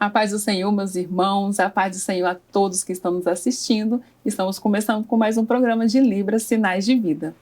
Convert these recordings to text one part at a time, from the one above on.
A paz do Senhor, meus irmãos, a paz do Senhor a todos que estão nos assistindo. Estamos começando com mais um programa de Libras, Sinais de Vida.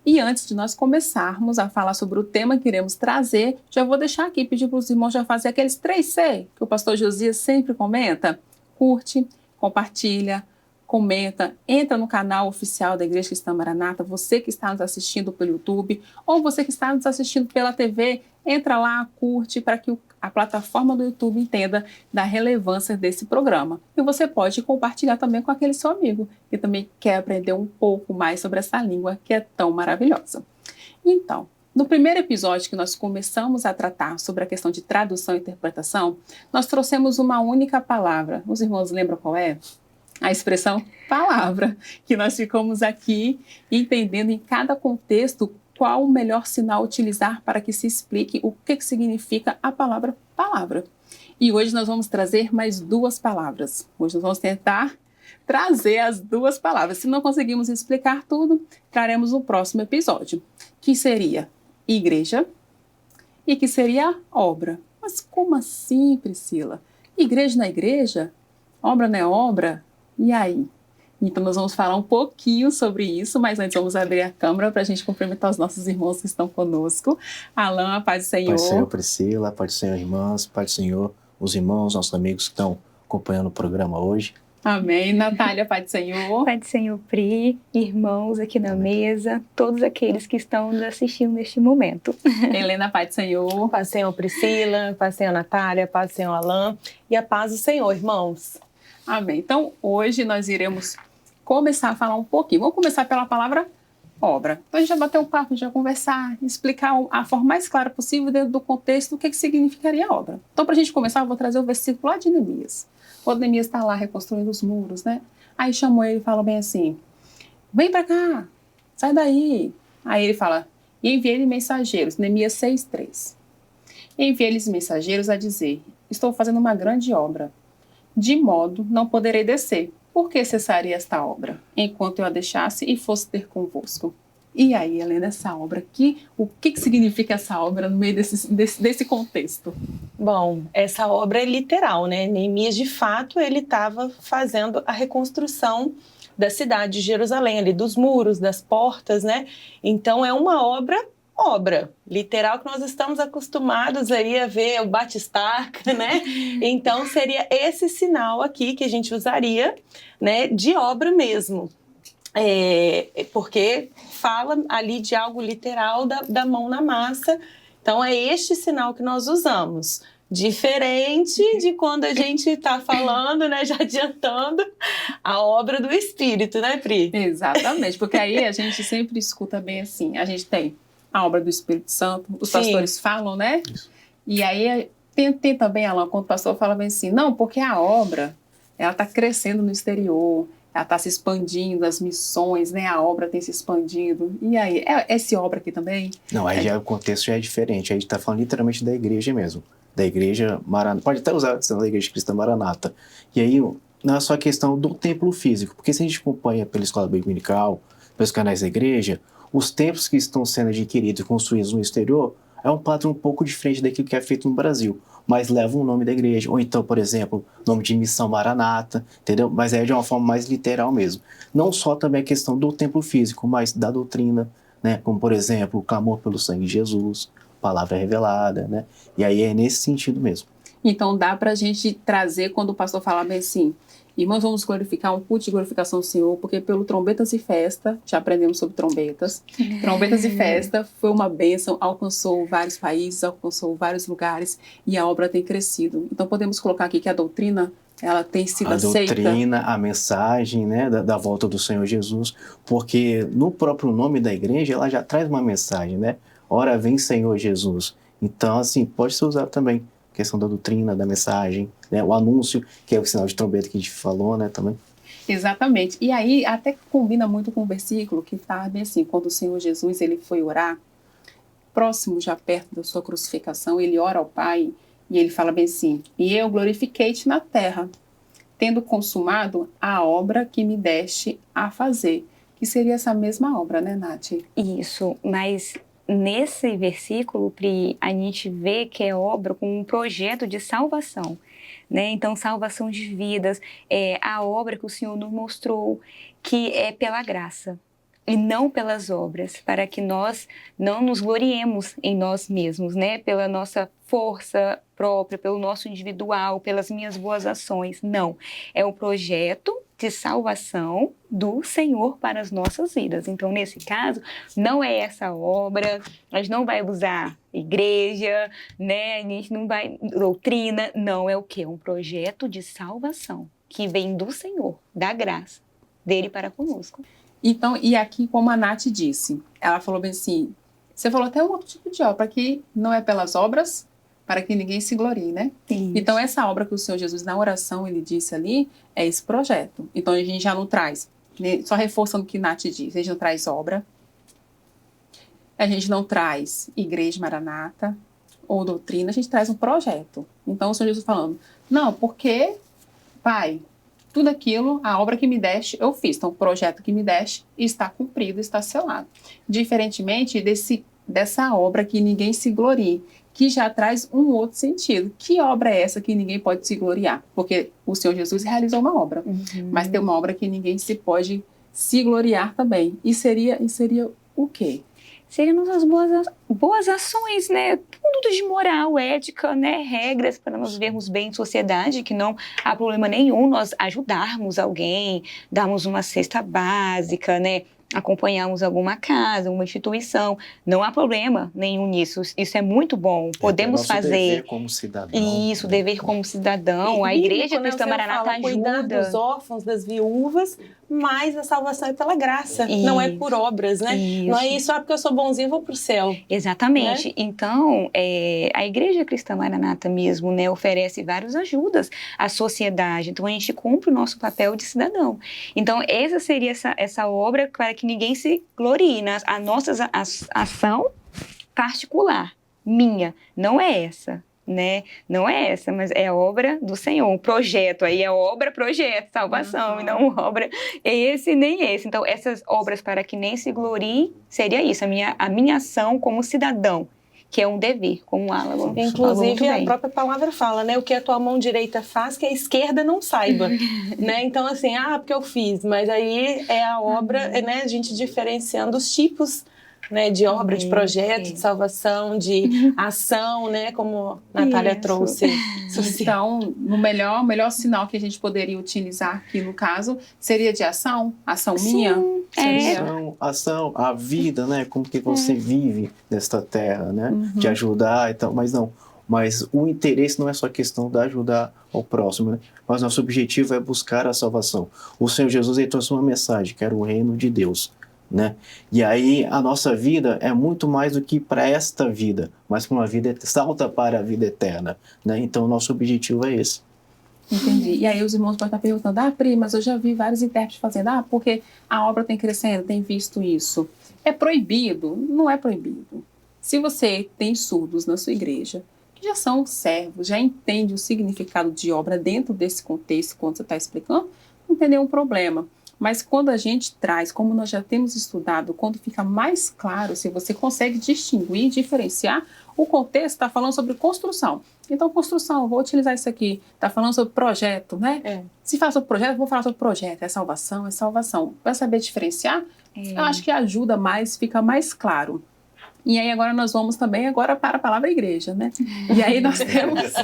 E antes de nós começarmos a falar sobre o tema que iremos trazer, já vou deixar aqui, pedir para os irmãos já fazer aqueles 3C que o pastor Josias sempre comenta. Curte, compartilha, comenta, entra no canal oficial da Igreja Cristã Maranata, você que está nos assistindo pelo YouTube ou você que está nos assistindo pela TV, entra lá, curte para que a plataforma do YouTube entenda da relevância desse programa. E você pode compartilhar também com aquele seu amigo que também quer aprender um pouco mais sobre essa língua que é tão maravilhosa. Então, no primeiro episódio que nós começamos a tratar sobre a questão de tradução e interpretação, nós trouxemos uma única palavra. Os irmãos lembram qual é? A expressão palavra, que nós ficamos aqui entendendo em cada contexto qual o melhor sinal utilizar para que se explique o que significa a palavra palavra. E hoje nós vamos trazer mais duas palavras. Hoje nós vamos tentar trazer as duas palavras. Se não conseguimos explicar tudo, traremos no próximo episódio, que seria igreja e que seria obra. Mas como assim, Priscila? Igreja não é igreja? Obra não é obra? E aí? Então nós vamos falar um pouquinho sobre isso, mas antes vamos abrir a câmera para a gente cumprimentar os nossos irmãos que estão conosco. Alain, a paz do Senhor. Paz do Senhor, Priscila, paz do Senhor, irmãs, paz do Senhor, os irmãos, nossos amigos que estão acompanhando o programa hoje. Amém. Natália, paz do Senhor. Paz do Senhor, Pri, irmãos aqui na mesa, todos aqueles que estão nos assistindo neste momento. Helena, paz do Senhor. Paz do Senhor, Priscila, paz do Senhor, Natália, paz do Senhor, Alain, e a paz do Senhor, irmãos. Amém. Então, hoje nós iremos começar a falar um pouquinho. Vamos começar pela palavra obra. Então, a gente já bateu um papo, já conversar, explicar a forma mais clara possível dentro do contexto do que significaria obra. Então, para a gente começar, eu vou trazer o versículo lá de Neemias. Quando Neemias está lá reconstruindo os muros, né? Aí chamou ele e falou bem assim, vem para cá, sai daí. Aí ele fala, e enviei-lhe mensageiros, Neemias 6:3. Enviei-lhes mensageiros a dizer, estou fazendo uma grande obra, de modo não poderei descer. Por que cessaria esta obra, enquanto eu a deixasse e fosse ter convosco? E aí, Helena, essa obra aqui, o que significa essa obra no meio desse contexto? Bom, essa obra é literal, né? Neemias, de fato, ele estava fazendo a reconstrução da cidade de Jerusalém, ali dos muros, das portas, né? Então, é uma obra literal, que nós estamos acostumados aí a ver o batistarca, né? Então, seria esse sinal aqui que a gente usaria, né, de obra mesmo. Porque fala ali de algo literal da mão na massa. Então, é este sinal que nós usamos. Diferente de quando a gente está falando, né, já adiantando a obra do Espírito, né, Pri? Exatamente, porque aí a gente sempre escuta bem assim, a gente tem a obra do Espírito Santo, os pastores falam, né? Isso. E aí tem também, Alain, quando o pastor fala bem assim, não, porque a obra, ela está crescendo no exterior, ela está se expandindo, as missões, né? A obra tem se expandido. E aí, é essa obra aqui também? Não, aí já o contexto já é diferente, aí a gente está falando literalmente da igreja mesmo, da igreja Maranata, pode até usar a questão da igreja cristã Maranata. E aí, não é só a questão do templo físico, porque se a gente acompanha pela escola bíblica, pelos canais da igreja, os templos que estão sendo adquiridos e construídos no exterior é um padrão um pouco diferente daquilo que é feito no Brasil, mas leva o nome da igreja, ou então, por exemplo, nome de missão Maranata, entendeu? Mas é de uma forma mais literal mesmo. Não só também a questão do templo físico, mas da doutrina, né? Como, por exemplo, o clamor pelo sangue de Jesus, palavra revelada, né? E aí é nesse sentido mesmo. Então dá para a gente trazer, quando o pastor fala bem assim, irmãos, vamos glorificar um culto de glorificação do Senhor, porque pelo Trombetas e Festa, já aprendemos sobre trombetas, Trombetas e Festa foi uma bênção, alcançou vários países, alcançou vários lugares e a obra tem crescido. Então podemos colocar aqui que a doutrina, ela tem sido aceita. A doutrina, a mensagem, né, da volta do Senhor Jesus, porque no próprio nome da igreja, ela já traz uma mensagem, né? Ora vem Senhor Jesus. Então, assim, pode ser usado também questão da doutrina, da mensagem, né? O anúncio, que é o sinal de trombeta que a gente falou, né, também. Exatamente. E aí até combina muito com o versículo que está bem assim, quando o Senhor Jesus ele foi orar, próximo já perto da sua crucificação, ele ora ao Pai e ele fala bem assim, e eu glorifiquei-te na terra, tendo consumado a obra que me deste a fazer, que seria essa mesma obra, né, Nath? Isso, mas nesse versículo, Pri, a gente vê que é obra com um projeto de salvação. né? Então, salvação de vidas é a obra que o Senhor nos mostrou, que é pela graça e não pelas obras, para que nós não nos gloriemos em nós mesmos, né? Pela nossa força própria, pelo nosso individual, pelas minhas boas ações. Não. É o projeto de salvação do Senhor para as nossas vidas. Então, nesse caso, não é essa obra, a gente não vai usar igreja, né? A gente não vai doutrina, não, é o quê? Um projeto de salvação que vem do Senhor, da graça dele para conosco. Então, e aqui, como a Nath disse, ela falou bem assim, você falou até um outro tipo de obra, que não é pelas obras, para que ninguém se glorie, né? Isso. Então, essa obra que o Senhor Jesus, na oração, ele disse ali, é esse projeto. Então, a gente já não traz, né? Só reforçando o que Nath disse, a gente não traz obra, a gente não traz igreja maranata ou doutrina, a gente traz um projeto. Então, o Senhor Jesus falando, não, porque, Pai, tudo aquilo, a obra que me deste, eu fiz. Então, o projeto que me deste está cumprido, está selado. Diferentemente dessa obra que ninguém se glorie, que já traz um outro sentido. Que obra é essa que ninguém pode se gloriar? Porque o Senhor Jesus realizou uma obra, mas tem uma obra que ninguém se pode se gloriar também. E seria o quê? Seriam nossas boas ações, né? Tudo de moral, ética, né? Regras para nós vivermos bem em sociedade, que não há problema nenhum nós ajudarmos alguém, darmos uma cesta básica, né? Acompanharmos alguma casa, uma instituição. Não há problema nenhum nisso. Isso é muito bom. Podemos fazer. Dever como cidadão. Isso, dever como cidadão. A bíblico, Igreja Cristã Maranata ajuda. Cuidar dos órfãos, das viúvas, mas a salvação é pela graça, não é por obras, né? Isso. Não é isso, porque eu sou bonzinho e vou pro céu. Exatamente. Né? Então, a Igreja Cristã Maranata mesmo, né, oferece várias ajudas à sociedade. Então, a gente cumpre o nosso papel de cidadão. Então, essa seria essa obra para que ninguém se glorie. A nossa ação particular, minha, não é essa. Né? Não é essa, mas é a obra do Senhor, um projeto, aí é obra, projeto, salvação, e não obra esse nem esse. Então, essas obras para que nem se glorie, seria isso, a minha ação como cidadão, que é um dever, como o Alan Inclusive, a própria palavra fala, né? O que a tua mão direita faz, que a esquerda não saiba, né? Então, assim, porque eu fiz, mas aí é a obra, né? A gente diferenciando os tipos, né, de obra, de projeto, de salvação, de ação, né, como a Natália trouxe. Então, o melhor sinal que a gente poderia utilizar aqui no caso seria de ação minha. Ação, a vida, né, como que você vive nesta terra, né, de ajudar, então, mas o interesse não é só questão de ajudar ao próximo, né? Mas nosso objetivo é buscar a salvação. O Senhor Jesus ele trouxe uma mensagem, que era o reino de Deus. Né? E aí a nossa vida é muito mais do que para esta vida, mas para uma vida salta para a vida eterna, né? Então o nosso objetivo é esse. Entendi. E aí os irmãos podem estar perguntando, Pri, mas eu já vi vários intérpretes fazendo, porque a obra tem crescendo, tem visto isso. É proibido? Não é proibido. Se você tem surdos na sua igreja, que já são servos, já entende o significado de obra dentro desse contexto, quando você está explicando, não tem nenhum problema. Mas quando a gente traz, como nós já temos estudado, quando fica mais claro, se você consegue distinguir, diferenciar, o contexto está falando sobre construção. Então, construção, vou utilizar isso aqui, está falando sobre projeto, né? Se fala sobre projeto, vou falar sobre projeto, é salvação. Para saber diferenciar, eu acho que ajuda mais, fica mais claro. E aí agora nós vamos também para a palavra igreja, né? E aí nós temos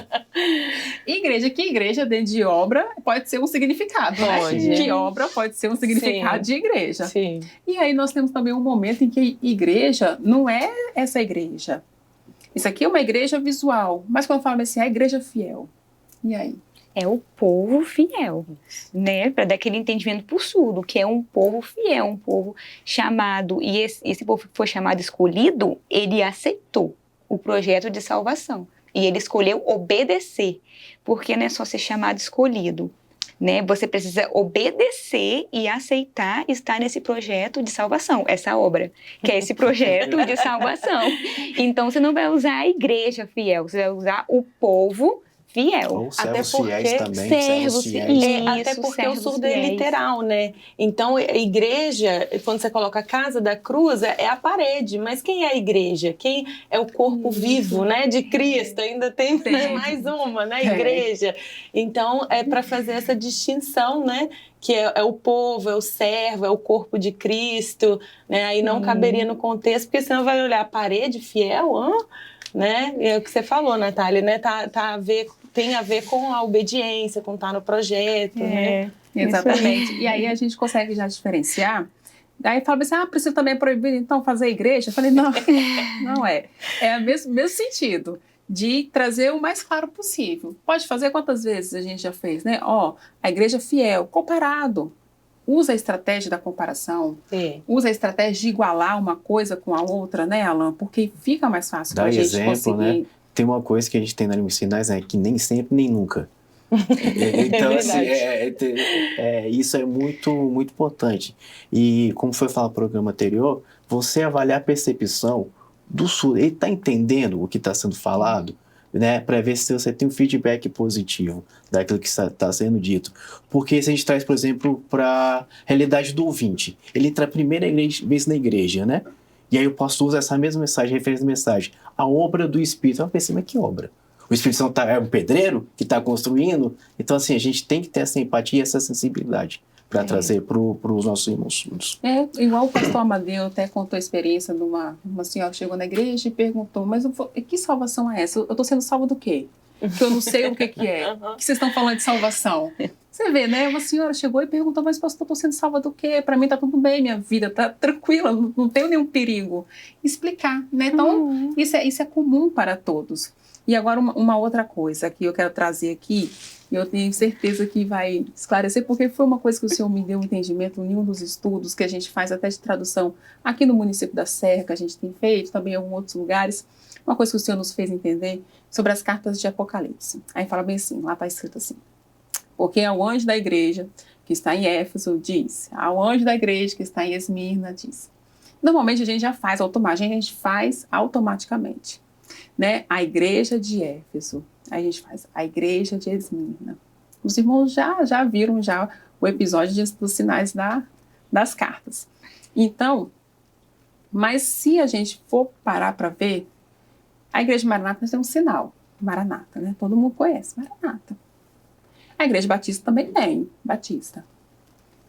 igreja, que igreja dentro de obra pode ser um significado, né? Que obra pode ser um significado de igreja. Sim. E aí nós temos também um momento em que igreja não é essa igreja. Isso aqui é uma igreja visual, mas quando fala assim, é a igreja fiel. E aí? É o povo fiel, né? Para dar aquele entendimento por surdo, que é um povo fiel, um povo chamado. E esse povo que foi chamado escolhido, ele aceitou o projeto de salvação. E ele escolheu obedecer, porque não é só ser chamado escolhido, né? Você precisa obedecer e aceitar estar nesse projeto de salvação, essa obra, que é esse projeto de salvação. Então, você não vai usar a igreja fiel, você vai usar o povo fiel. Ou Até servos porque fiéis também, servos servos fiéis. Até porque o servos surdo é fiéis. literal, né? Então, a igreja, quando você coloca a casa da cruz, é a parede. Mas quem é a igreja? Quem é o corpo vivo, né, de Cristo? Ainda tem né, mais uma, né? Igreja. Então, é para fazer essa distinção, né? Que é o povo, é o servo, é o corpo de Cristo, né? Aí não caberia no contexto, porque senão vai olhar a parede fiel, né? É o que você falou, Natália, né? Tem a ver com a obediência, com estar no projeto, né? Exatamente. E aí a gente consegue já diferenciar. Daí fala assim, precisa também proibir então fazer igreja? Eu falei, não, não é. É o mesmo sentido, de trazer o mais claro possível. Pode fazer quantas vezes a gente já fez, né? A igreja fiel, comparado. Usa a estratégia da comparação, usa a estratégia de igualar uma coisa com a outra, né, Alan? Porque fica mais fácil para a gente conseguir. Né? Tem uma coisa que a gente tem na Língua Sinais, né? Que nem sempre, nem nunca. Então, assim, isso é muito, muito importante. E como foi falado no programa anterior, você avaliar a percepção do surdo. Ele está entendendo o que está sendo falado, né? Para ver se você tem um feedback positivo daquilo que está sendo dito. Porque se a gente traz, por exemplo, para a realidade do ouvinte, ele entra a primeira vez na igreja, né? E aí o pastor usa essa mesma mensagem, referência à mensagem, a obra do Espírito. Eu pensei, mas que obra? O Espírito Santo é um pedreiro que está construindo? Então, assim, a gente tem que ter essa empatia, essa sensibilidade para trazer para os nossos irmãos. Igual o pastor Amadeu até contou a experiência de uma senhora que chegou na igreja e perguntou, mas que salvação é essa? Eu estou sendo salva do quê? Que eu não sei o que é. O que vocês estão falando de salvação? Você vê, né? Uma senhora chegou e perguntou, mas pastor, eu estou sendo salva do quê? Para mim está tudo bem, minha vida está tranquila, não tenho nenhum perigo. Explicar, né? Então, isso é comum para todos. E agora uma outra coisa que eu quero trazer aqui, e eu tenho certeza que vai esclarecer, porque foi uma coisa que o Senhor me deu um entendimento em um dos estudos que a gente faz até de tradução aqui no município da Serra, que a gente tem feito, também em alguns outros lugares, uma coisa que o Senhor nos fez entender sobre as cartas de Apocalipse. Aí fala bem assim, lá está escrito assim, porque ao anjo da igreja que está em Éfeso diz, ao anjo da igreja que está em Esmirna diz. Normalmente a gente já faz automaticamente. Né? A igreja de Éfeso, a gente faz a igreja de Esmirna. Os irmãos já viram o episódio dos sinais das cartas. Então, mas se a gente for parar para ver, a igreja de Maranata tem um sinal, Maranata, né? Todo mundo conhece, Maranata. A igreja batista também tem, Batista.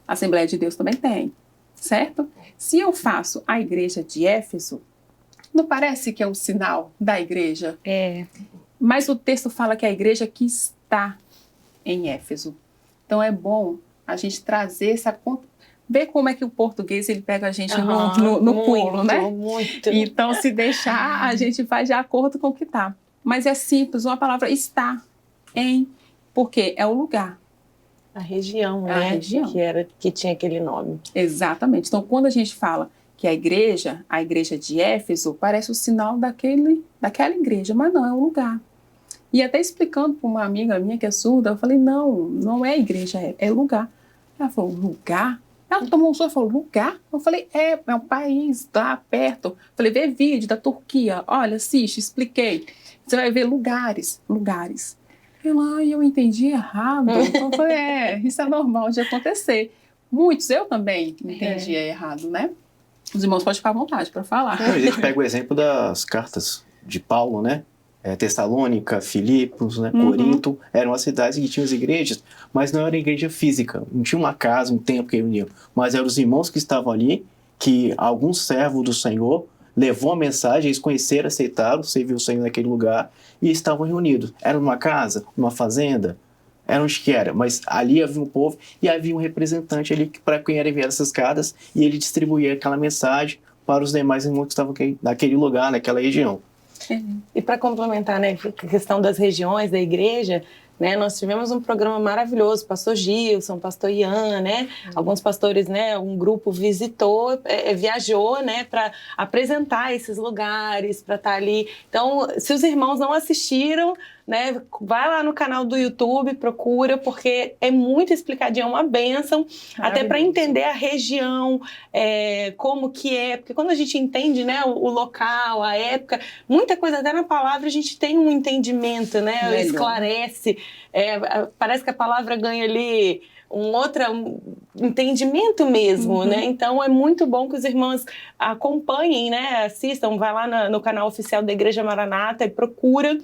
A Assembleia de Deus também tem, certo? Se eu faço a igreja de Éfeso, não parece que é um sinal da igreja? Mas o texto fala que é a igreja que está em Éfeso. Então é bom a gente trazer essa... Ver como é que o português ele pega a gente no pulo, né? Muito. Então, se deixar, a gente faz de acordo com o que está. Mas é simples, uma palavra está em... Porque é o lugar. A região, né? A região. Que tinha aquele nome. Exatamente. Então, quando a gente fala que a igreja de Éfeso, parece o sinal daquela igreja, mas não, é um lugar. E até explicando para uma amiga minha que é surda, eu falei, não é igreja, é lugar. Ela falou, lugar? Ela tomou um susto e falou, lugar? Eu falei, é um país, tá perto. Eu falei, vê vídeo da Turquia, olha, assiste, expliquei. Você vai ver lugares. E eu entendi errado. Então eu falei, isso é normal de acontecer. Muitos, eu também entendi errado, né? Os irmãos podem ficar à vontade para falar. A gente pega o exemplo das cartas de Paulo, né? Tessalônica, Filipos, né? Corinto, eram as cidades que tinham as igrejas, mas não era igreja física, não tinha uma casa, um templo que reuniam, mas eram os irmãos que estavam ali, que algum servo do Senhor levou a mensagem, eles conheceram, aceitaram, serviu o Senhor naquele lugar e estavam reunidos. Era numa casa, numa fazenda, era onde que era, mas ali havia um povo e havia um representante ali para quem era enviar essas cartas e ele distribuía aquela mensagem para os demais irmãos que estavam naquele lugar, naquela região. E para complementar, né, a questão das regiões, da igreja, né, nós tivemos um programa maravilhoso, pastor Gilson, pastor Ian, né, alguns pastores, né, um grupo visitou, viajou, né, para apresentar esses lugares, para estar ali. Então, se os irmãos não assistiram, né? Vai lá no canal do YouTube, procura, porque é muito explicadinho, é uma bênção, até para entender a região, como que é, porque quando a gente entende, né, o local, a época, muita coisa até na palavra a gente tem um entendimento, né? Melhor. Esclarece, parece que a palavra ganha ali um outro entendimento mesmo, né? Então é muito bom que os irmãos acompanhem, né? Assistam, vai lá no canal oficial da Igreja Maranata e procura,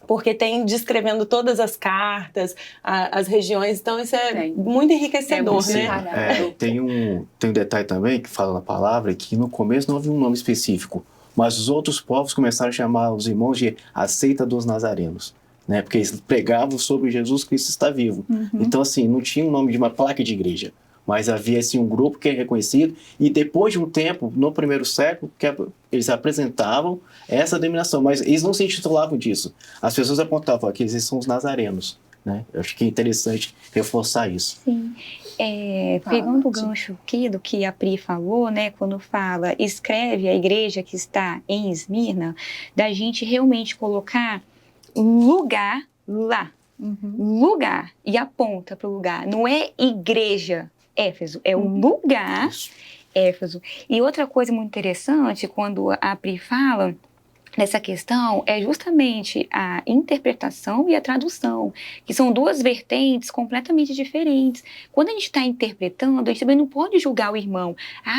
porque tem descrevendo todas as cartas, as regiões, então isso é muito enriquecedor, né? Tem um detalhe também que fala na palavra que no começo não havia um nome específico, mas os outros povos começaram a chamar os irmãos de a seita dos nazarenos. Né? Porque eles pregavam sobre Jesus Cristo está vivo. Então, assim, não tinha o nome de uma placa de igreja, mas havia, assim, um grupo que é reconhecido, e depois de um tempo, no primeiro século, que eles apresentavam essa denominação, mas eles não se intitulavam disso. As pessoas apontavam que eles são os nazarenos, né? Eu acho que é interessante reforçar isso. Sim. Pegando o gancho aqui do que a Pri falou, né, quando fala, escreve a igreja que está em Esmirna, da gente realmente colocar lugar lá, lugar, e aponta para o lugar, não é igreja Éfeso, é um lugar Éfeso. E outra coisa muito interessante, quando a Pri fala nessa questão, é justamente a interpretação e a tradução, que são duas vertentes completamente diferentes. Quando a gente está interpretando, a gente também não pode julgar o irmão.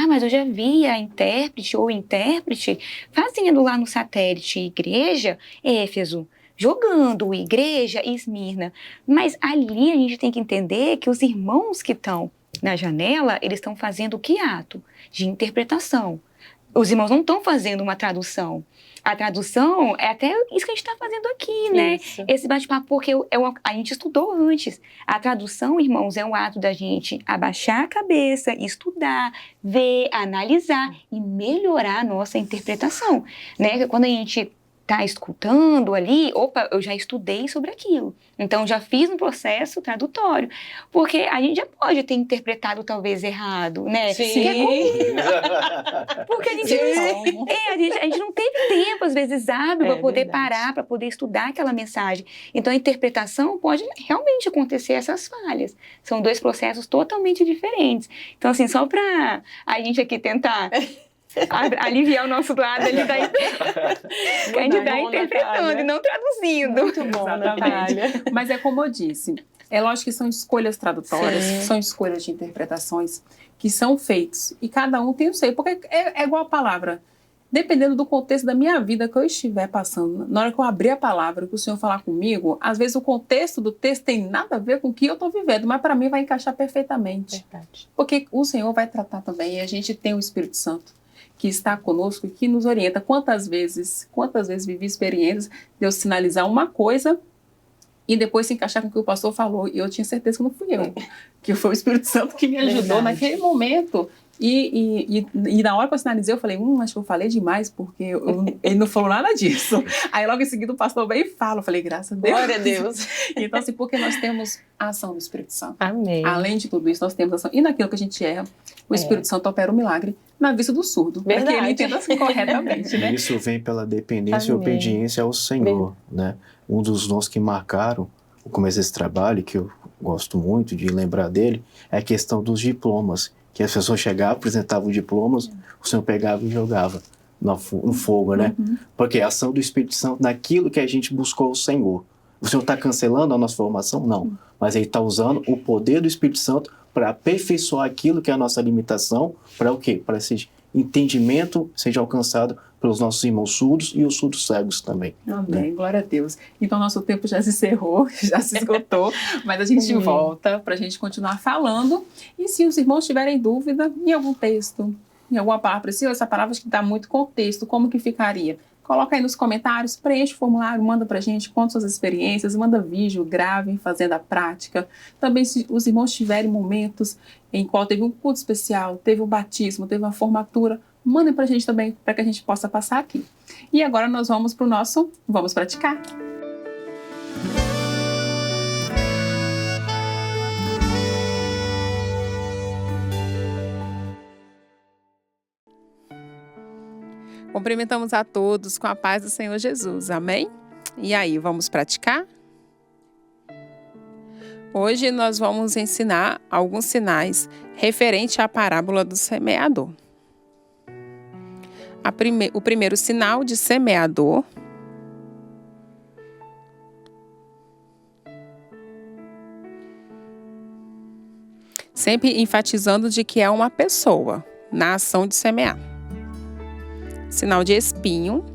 Mas eu já vi a intérprete ou intérprete fazendo lá no satélite igreja Éfeso, jogando igreja e Esmirna. Mas ali a gente tem que entender que os irmãos que estão na janela, eles estão fazendo que ato? De interpretação. Os irmãos não estão fazendo uma tradução. A tradução é até isso que a gente está fazendo aqui, né? Isso. Esse bate-papo, porque a gente estudou antes. A tradução, irmãos, é um ato da gente abaixar a cabeça, estudar, ver, analisar e melhorar a nossa interpretação, né? Quando a gente está escutando ali, eu já estudei sobre aquilo. Então, já fiz um processo tradutório. Porque a gente já pode ter interpretado talvez errado, né? Sim. Porque a gente não teve tempo, às vezes, hábil para poder parar, para poder estudar aquela mensagem. Então, a interpretação pode realmente acontecer essas falhas. São dois processos totalmente diferentes. Então, assim, só para a gente aqui tentar aliviar o nosso lado ali da a gente está interpretando, Natália, e não traduzindo. Muito bom, Natália. Mas é como eu disse, é lógico que são escolhas tradutórias, são escolhas de interpretações que são feitas, e cada um tem o seu, porque é igual a palavra. Dependendo do contexto da minha vida que eu estiver passando, na hora que eu abrir a palavra, que o Senhor falar comigo, às vezes o contexto do texto tem nada a ver com o que eu estou vivendo, mas para mim vai encaixar perfeitamente. Verdade. Porque o Senhor vai tratar também, e a gente tem o Espírito Santo que está conosco e que nos orienta. Quantas vezes vivi experiências de eu sinalizar uma coisa e depois se encaixar com o que o pastor falou, e eu tinha certeza que não fui eu, que foi o Espírito Santo que me ajudou naquele momento. E na hora que eu sinalizei, eu falei, acho que eu falei demais, porque ele não falou nada disso. Aí logo em seguida o pastor veio e fala, eu falei, graças a Deus. Glória a Deus. Então, assim, porque nós temos a ação do Espírito Santo. Amém. Além de tudo isso, nós temos a ação. E naquilo que a gente erra, o Espírito Santo opera o milagre na vista do surdo. Para que ele entenda assim corretamente, né? Isso vem pela dependência e obediência ao Senhor, né? Um dos dons que marcaram o começo desse trabalho, que eu gosto muito de lembrar dele, é a questão dos diplomas. Que as pessoas chegavam, apresentavam diplomas, o Senhor pegava e jogava no fogo, né? Porque a ação do Espírito Santo naquilo que a gente buscou o Senhor. O Senhor está cancelando a nossa formação? Não. Mas Ele está usando o poder do Espírito Santo para aperfeiçoar aquilo que é a nossa limitação, para o quê? Para esse entendimento seja alcançado pelos nossos irmãos surdos e os surdos cegos também. Amém, né? Glória a Deus. Então, nosso tempo já se encerrou, já se esgotou, mas a gente volta para a gente continuar falando. E se os irmãos tiverem dúvida em algum texto, em alguma palavra, se essa palavra que dá muito contexto, como que ficaria? Coloca aí nos comentários, preenche o formulário, manda pra gente, conta suas experiências, manda vídeo, gravem fazendo a prática. Também se os irmãos tiverem momentos em qual teve um culto especial, teve um batismo, teve uma formatura, mandem pra gente também, para que a gente possa passar aqui. E agora nós vamos pro nosso Vamos Praticar. Cumprimentamos a todos com a paz do Senhor Jesus, amém? E aí, vamos praticar? Hoje nós vamos ensinar alguns sinais referente à parábola do semeador. O primeiro sinal de semeador sempre enfatizando de que é uma pessoa na ação de semear. Sinal de espinho.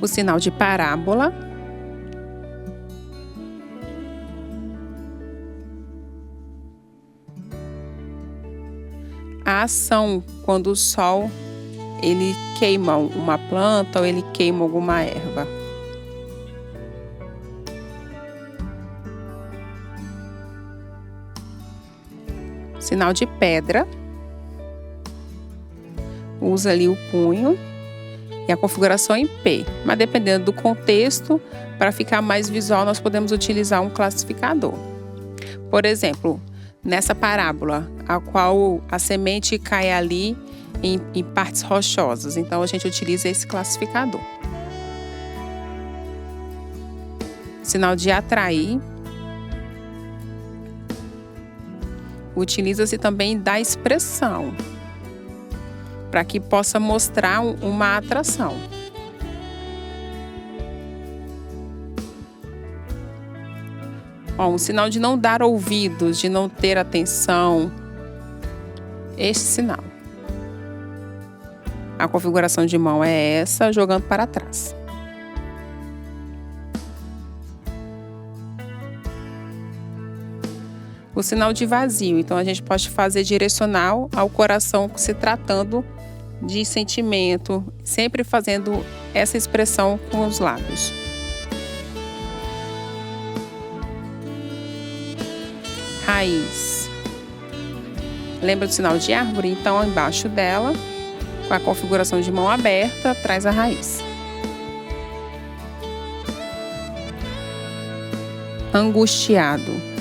O sinal de parábola. A ação quando o sol ele queima uma planta ou ele queima alguma erva. Sinal de pedra. Usa ali o punho e a configuração em P. Mas dependendo do contexto, para ficar mais visual, nós podemos utilizar um classificador. Por exemplo, nessa parábola, a qual a semente cai ali em partes rochosas. Então, a gente utiliza esse classificador. Sinal de atrair. Utiliza-se também da expressão, para que possa mostrar uma atração. Um sinal de não dar ouvidos, de não ter atenção. Este sinal. A configuração de mão é essa, jogando para trás. O sinal de vazio, então a gente pode fazer direcional ao coração se tratando de sentimento, sempre fazendo essa expressão com os lábios. Raiz. Lembra do sinal de árvore? Então, embaixo dela, com a configuração de mão aberta, traz a raiz. Angustiado.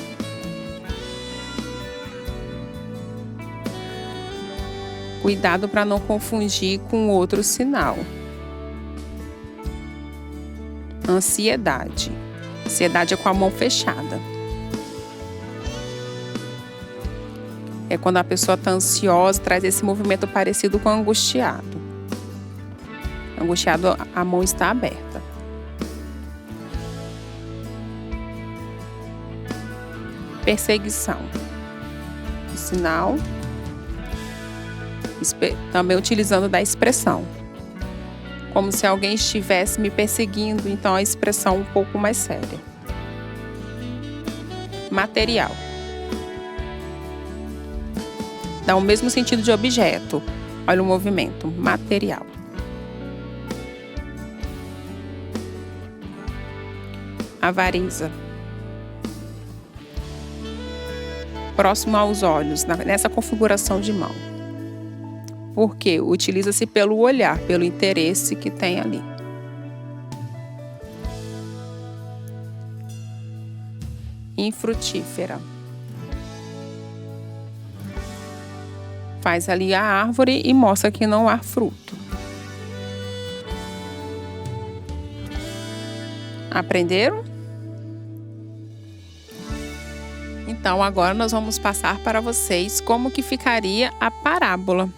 Cuidado para não confundir com outro sinal. Ansiedade. Ansiedade é com a mão fechada. É quando a pessoa está ansiosa, traz esse movimento parecido com angustiado. Angustiado, a mão está aberta. Perseguição. O sinal. Também utilizando da expressão. Como se alguém estivesse me perseguindo, então a expressão um pouco mais séria. Material. Dá o mesmo sentido de objeto. Olha o movimento. Material. Avareza. Próximo aos olhos, nessa configuração de mão. Porque utiliza-se pelo olhar, pelo interesse que tem ali. Infrutífera. Faz ali a árvore e mostra que não há fruto. Aprenderam? Então, agora nós vamos passar para vocês como que ficaria a parábola.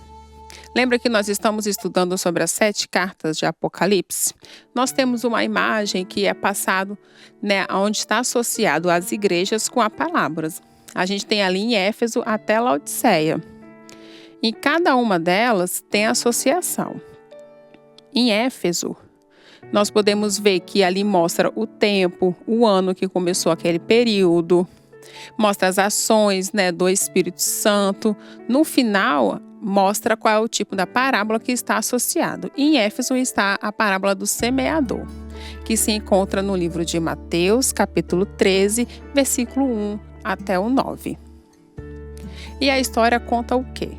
Lembra que nós estamos estudando sobre as 7 cartas de Apocalipse? Nós temos uma imagem que é passado, onde está associado às igrejas com as palavras. A gente tem ali em Éfeso até Laodiceia. E cada uma delas tem associação. Em Éfeso, nós podemos ver que ali mostra o tempo, o ano que começou aquele período, mostra as ações, do Espírito Santo. No final, mostra qual é o tipo da parábola que está associado. Em Éfeso está a parábola do semeador, que se encontra no livro de Mateus, capítulo 13, versículo 1 até o 9. E a história conta o quê?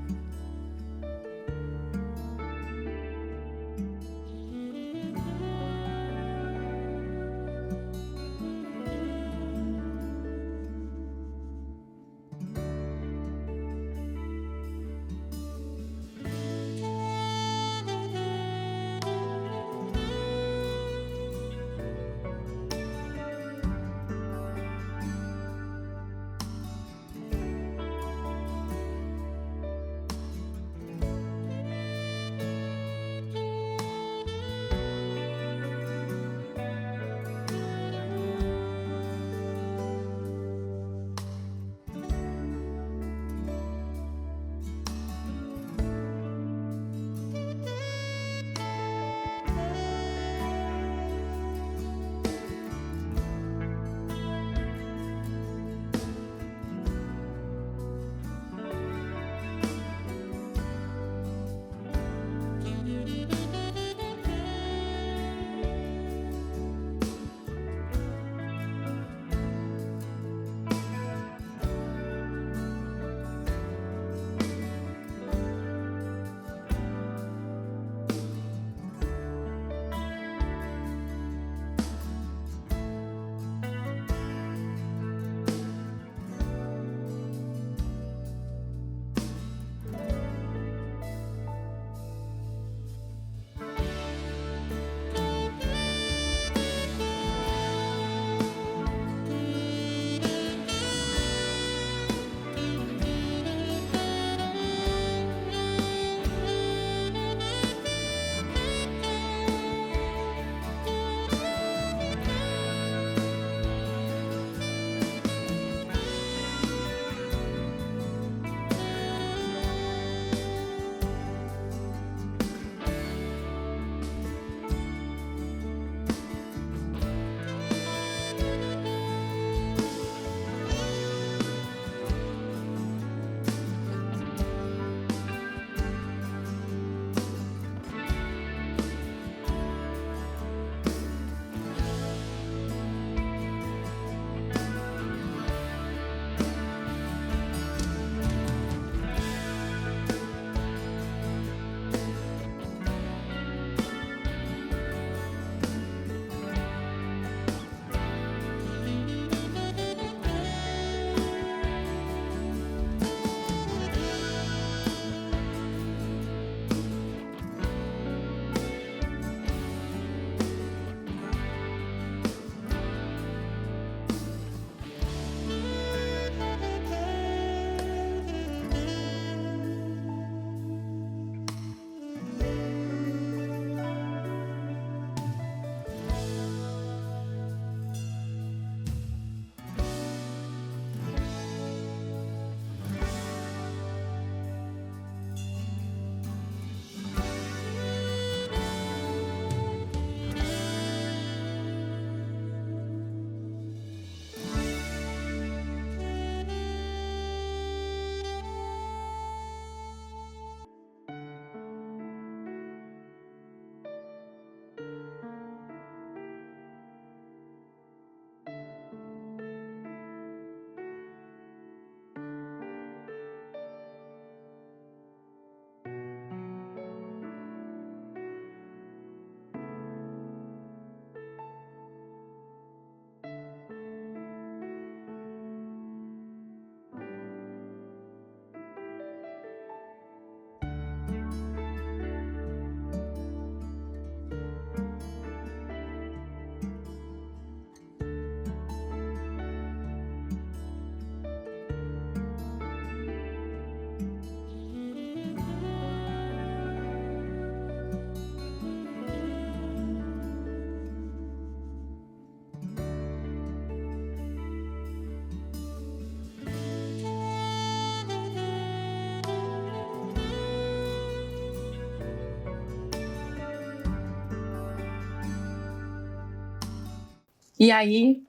E aí,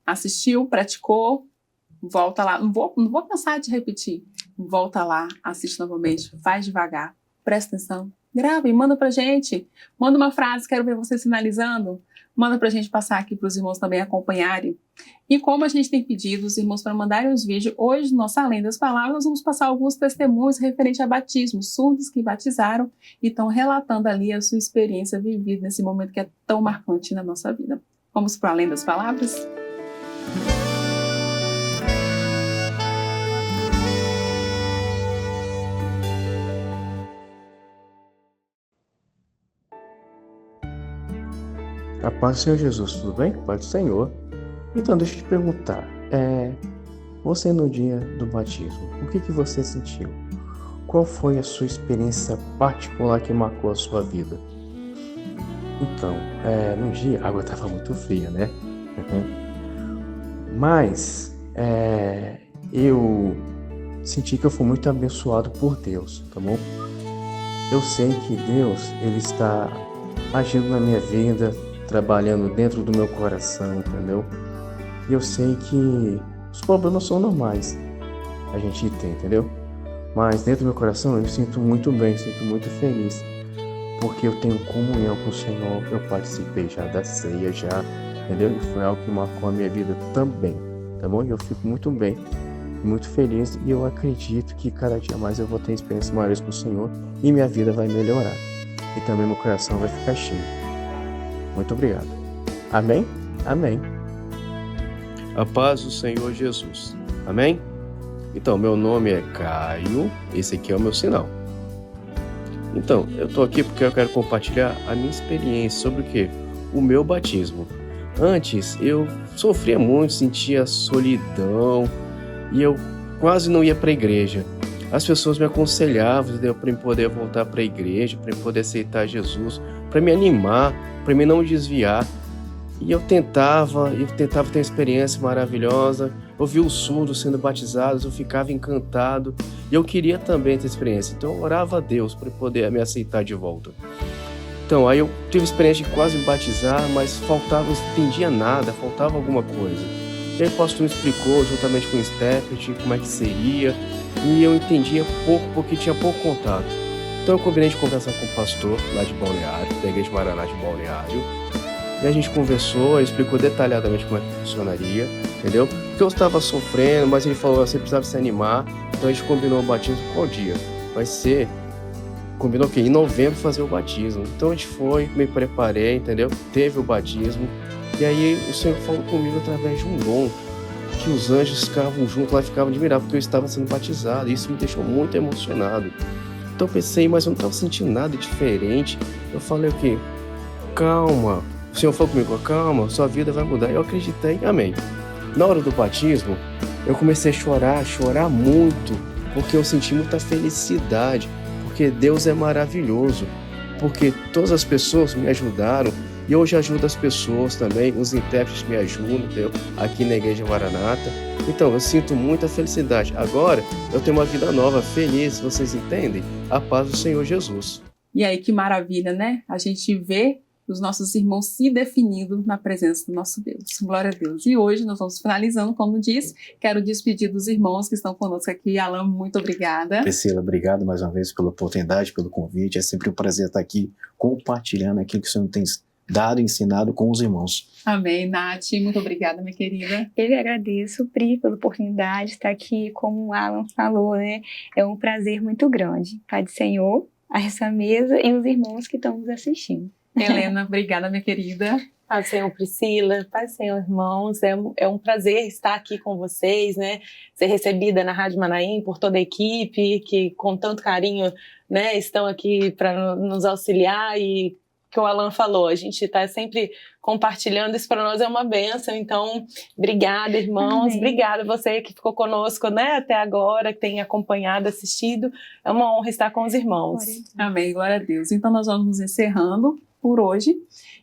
assistiu, praticou, volta lá. Não vou cansar de repetir. Volta lá, assiste novamente, faz devagar, presta atenção, grava e manda pra gente. Manda uma frase, quero ver você sinalizando. Manda pra gente passar aqui para os irmãos também acompanharem. E como a gente tem pedido os irmãos para mandarem os vídeos, hoje, no nosso Além das Palavras, nós vamos passar alguns testemunhos referentes a batismo, surdos que batizaram e estão relatando ali a sua experiência vivida nesse momento que é tão marcante na nossa vida. Vamos para o Além das Palavras? A paz do Senhor Jesus, tudo bem? Paz do Senhor. Então, deixa eu te perguntar, você no dia do batismo, o que você sentiu? Qual foi a sua experiência particular que marcou a sua vida? Então, no dia, a água estava muito fria, né? Mas, eu senti que eu fui muito abençoado por Deus, tá bom? Eu sei que Deus, Ele está agindo na minha vida, trabalhando dentro do meu coração, entendeu? E eu sei que os problemas são normais, a gente tem, entendeu? Mas dentro do meu coração eu sinto muito bem, sinto muito feliz, porque eu tenho comunhão com o Senhor, eu participei já da ceia, entendeu? E foi algo que marcou a minha vida também, tá bom? E eu fico muito bem, muito feliz, e eu acredito que cada dia mais eu vou ter experiências maiores com o Senhor e minha vida vai melhorar. E também meu coração vai ficar cheio. Muito obrigado. Amém? Amém. A paz do Senhor Jesus. Amém? Então, meu nome é Caio, esse aqui é o meu sinal. Então, eu tô aqui porque eu quero compartilhar a minha experiência sobre o quê? O meu batismo. Antes, eu sofria muito, sentia solidão e eu quase não ia para a igreja. As pessoas me aconselhavam para eu poder voltar para a igreja, para eu poder aceitar Jesus, para me animar, para me não desviar. E eu tentava ter uma experiência maravilhosa. Eu via os surdos sendo batizados, eu ficava encantado. E eu queria também ter experiência. Então eu orava a Deus para poder me aceitar de volta. Então aí eu tive a experiência de quase me batizar, mas faltava, não entendia nada, faltava alguma coisa. E aí o pastor me explicou, juntamente com o intérprete, como é que seria. E eu entendia pouco, porque tinha pouco contato. Então eu combinei de conversar com o pastor lá de Balneário, da Igreja de Maranata de Balneário. E a gente conversou, ele explicou detalhadamente como é que funcionaria, entendeu? Porque eu estava sofrendo, mas ele falou que você precisava se animar. Então a gente combinou o batismo qual dia? Vai ser... Combinou que em novembro fazer o batismo. Então a gente foi, me preparei, entendeu? Teve o batismo. E aí o Senhor falou comigo através de um dom, que os anjos ficavam juntos lá, ficavam admirados porque eu estava sendo batizado. Isso me deixou muito emocionado. Então eu pensei, mas eu não estava sentindo nada diferente. Eu falei o quê? Calma. O Senhor falou comigo, calma, sua vida vai mudar. Eu acreditei, amém. Na hora do batismo, eu comecei a chorar muito, porque eu senti muita felicidade, porque Deus é maravilhoso, porque todas as pessoas me ajudaram, e hoje ajudo as pessoas também, os intérpretes me ajudam, entendeu? Aqui na Igreja Maranata. Então, eu sinto muita felicidade. Agora, eu tenho uma vida nova, feliz, vocês entendem? A paz do Senhor Jesus. E aí, que maravilha, né? A gente vê os nossos irmãos se definindo na presença do nosso Deus. Glória a Deus. E hoje nós vamos finalizando, como disse, quero despedir dos irmãos que estão conosco aqui. Alan, muito obrigada. Priscila, obrigado mais uma vez pela oportunidade, pelo convite. É sempre um prazer estar aqui compartilhando aquilo que o Senhor tem dado e ensinado com os irmãos. Amém, Nath. Muito obrigada, minha querida. Eu agradeço, Pri, pela oportunidade de estar aqui, como o Alan falou, né? É um prazer muito grande. Pai do Senhor, a essa mesa e os irmãos que estão nos assistindo. Helena, obrigada, minha querida. Pai do Senhor, Priscila, Pai do Senhor, irmãos, é um prazer estar aqui com vocês, né? Ser recebida na Rádio Manaim por toda a equipe que com tanto carinho, né, estão aqui para nos auxiliar e que o Alan falou, a gente está sempre compartilhando, isso para nós é uma bênção, então obrigada, irmãos, Amém. Obrigada você que ficou conosco, né, até agora, que tem acompanhado, assistido, é uma honra estar com os irmãos. Amém, glória a Deus. Então nós vamos nos encerrando por hoje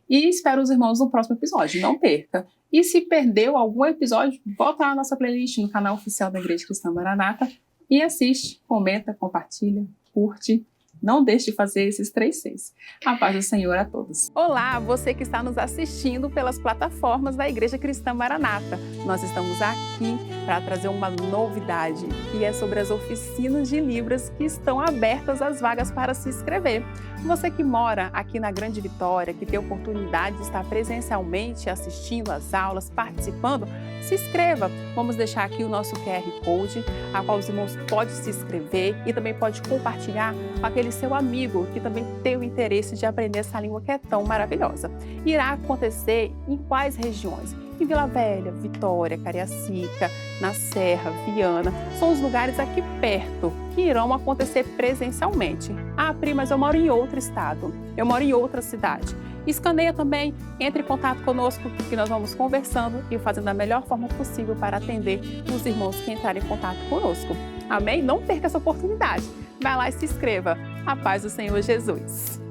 e espero os irmãos no próximo episódio, não perca. E se perdeu algum episódio, volta lá na nossa playlist no canal oficial da Igreja Cristã Maranata e assiste, comenta, compartilha, curte Não deixe de fazer esses 3 Cs. A paz do Senhor a todos. Olá, você que está nos assistindo pelas plataformas da Igreja Cristã Maranata. Nós estamos aqui para trazer uma novidade, que é sobre as oficinas de Libras que estão abertas as vagas para se inscrever. Você que mora aqui na Grande Vitória, que tem oportunidade de estar presencialmente assistindo às aulas, participando, se inscreva. Vamos deixar aqui o nosso QR Code, a qual os irmãos podem se inscrever e também pode compartilhar com aquele seu amigo que também tem o interesse de aprender essa língua que é tão maravilhosa. Irá acontecer em quais regiões? Em Vila Velha, Vitória, Cariacica, na Serra, Viana, são os lugares aqui perto que irão acontecer presencialmente. Ah, Pri, mas eu moro em outro estado, eu moro em outra cidade. Escaneia também, entre em contato conosco que nós vamos conversando e fazendo da melhor forma possível para atender os irmãos que entrarem em contato conosco. Amém? Não perca essa oportunidade. Vai lá e se inscreva. A paz do Senhor Jesus.